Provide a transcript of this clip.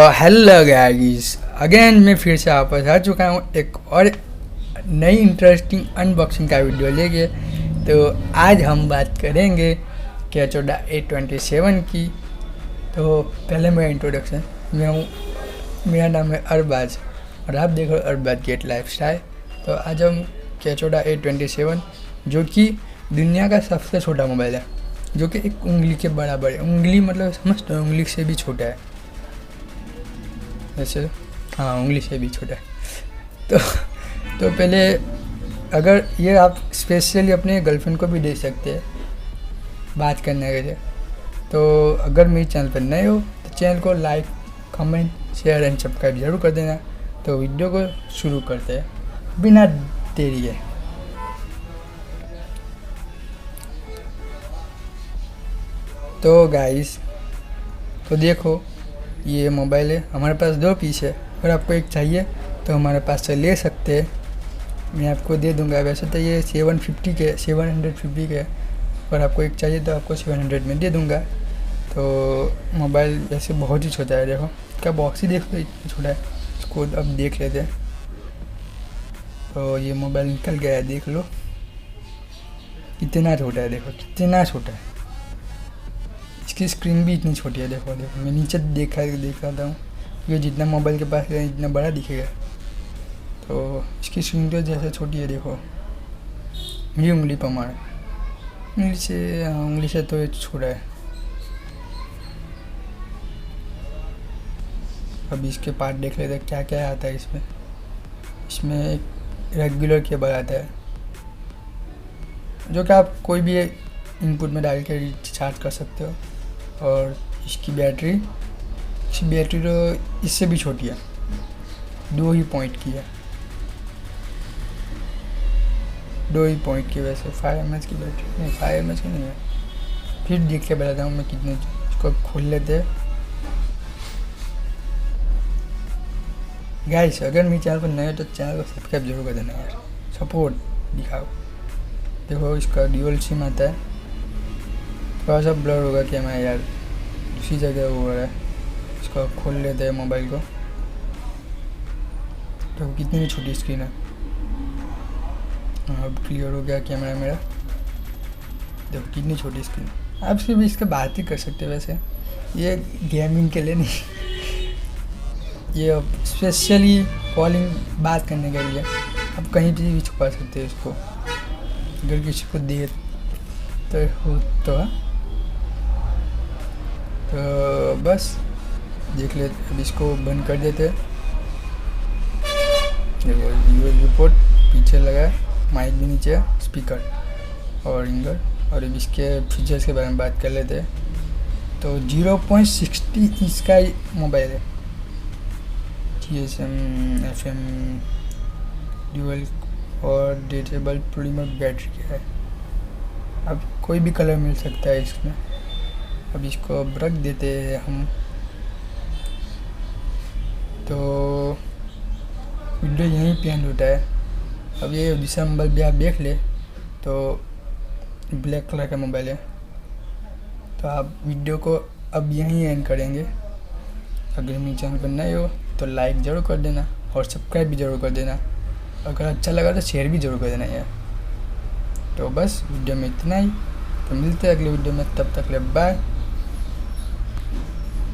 Hello guys, again मैं फिर से वापस आ चुका हूँ एक और नई इंटरेस्टिंग अनबॉक्सिंग का वीडियो लेके। तो आज हम बात करेंगे केचोडा A27 की। तो पहले मेरा इंट्रोडक्शन, मेरा नाम है अरबाज और आप देख रहे हो अरबाज गेट लाइफस्टाइल। तो आज हम केचोडा A27 जो कि दुनिया का सबसे छोटा मोबाइल है, जो कि एक उंगली के बराबर है। उंगली मतलब समझते हो, उंगली से भी छोटा है वैसे। हाँ, उंगली से भी छोटा है। तो पहले अगर ये आप स्पेशली अपने गर्लफ्रेंड को भी दे सकते हैं बात करने के लिए। तो अगर मेरे चैनल पर नए हो तो चैनल को like, comment, share and subscribe जरूर कर देना। तो वीडियो को शुरू करते हैं बिना देरी है। तो गाइस, तो देखो ये मोबाइल है, हमारे पास 2 पीस है। अगर आपको एक चाहिए तो हमारे पास से ले सकते हैं, मैं आपको दे दूंगा। वैसे तो ये 750 के, और आपको एक चाहिए तो आपको 700 में दे दूंगा। तो मोबाइल वैसे बहुत ही छोटा है, देखो इसका बॉक्स ही देखो इतना छोटा है। इसको अब देख लेते हैं। तो ये मोबाइल निकल गया है, देख लो कितना छोटा है, देखो कितना छोटा है। इसकी स्क्रीन भी इतनी छोटी है, देखो मैं नीचे देख रहा था, ये जितना मोबाइल के पास है इतना बड़ा दिखेगा। तो इसकी स्क्रीन तो जैसे छोटी है, देखो मेरी उंगली पर मार, उंगली से तो ये छोटा है। अब इसके पार्ट देख लेते हैं क्या क्या आता है इसमें। इसमें एक रेगुलर केबल आता है, जो कि आप कोई भी इनपुट में डाल के रिचार्ज कर सकते हो। और इसकी बैटरी तो इससे भी छोटी है, 2 ही पॉइंट की है, 2 ही पॉइंट की। वैसे 5 mAh की बैटरी नहीं, 5 mAh की नहीं है। फिर देख के बताता हूँ मैं कितने। इसको खोल लेते हैं। गाइस, अगर मेरे चैनल पर नए हो तो चैनल को सब्सक्राइब जरूर कर देना यार, सपोर्ट दिखाओ। देखो इसका ड्यूअल सिम आता है। थोड़ा सा ब्लर होगा कैमरा यार, उसी जगह हो रहा है। इसको खोल लेते हैं मोबाइल को। तो कितनी छोटी स्क्रीन है। अब क्लियर हो गया कैमरा मेरा, देखो कितनी छोटी स्क्रीन। आप सिर्फ इसके बात ही कर सकते हैं। वैसे ये गेमिंग के लिए नहीं, ये अब स्पेशली कॉलिंग बात करने के लिए। आप कहीं भी छुपा सकते हैं इसको, अगर किसी को दे तो बस देख लेते। अब इसको बंद कर देते हैं। देखो USB पोर्ट पीछे लगा है, माइक भी नीचे है, स्पीकर और रिंगर। और अब इसके फीचर्स के बारे में बात कर लेते हैं। तो 0.60 इंच का मोबाइल है। GSM FM ड्यूअल और डिटेबल पोलीमर बैटरी है। अब कोई भी कलर मिल सकता है इसमें। अब इसको अब रख देते हैं हम। तो वीडियो यहीं पे एंड होता है। अब ये दूसरा मोबाइल भी आप देख ले, तो ब्लैक कलर का मोबाइल है। तो आप वीडियो को अब यहीं एंड करेंगे। अगर मेरे चैनल पर नए हो तो लाइक ज़रूर कर देना और सब्सक्राइब भी ज़रूर कर देना। अगर अच्छा लगा तो शेयर भी ज़रूर कर देना यार। तो बस वीडियो में इतना ही। तो मिलते हैं अगले वीडियो में, तब तक ले बाय।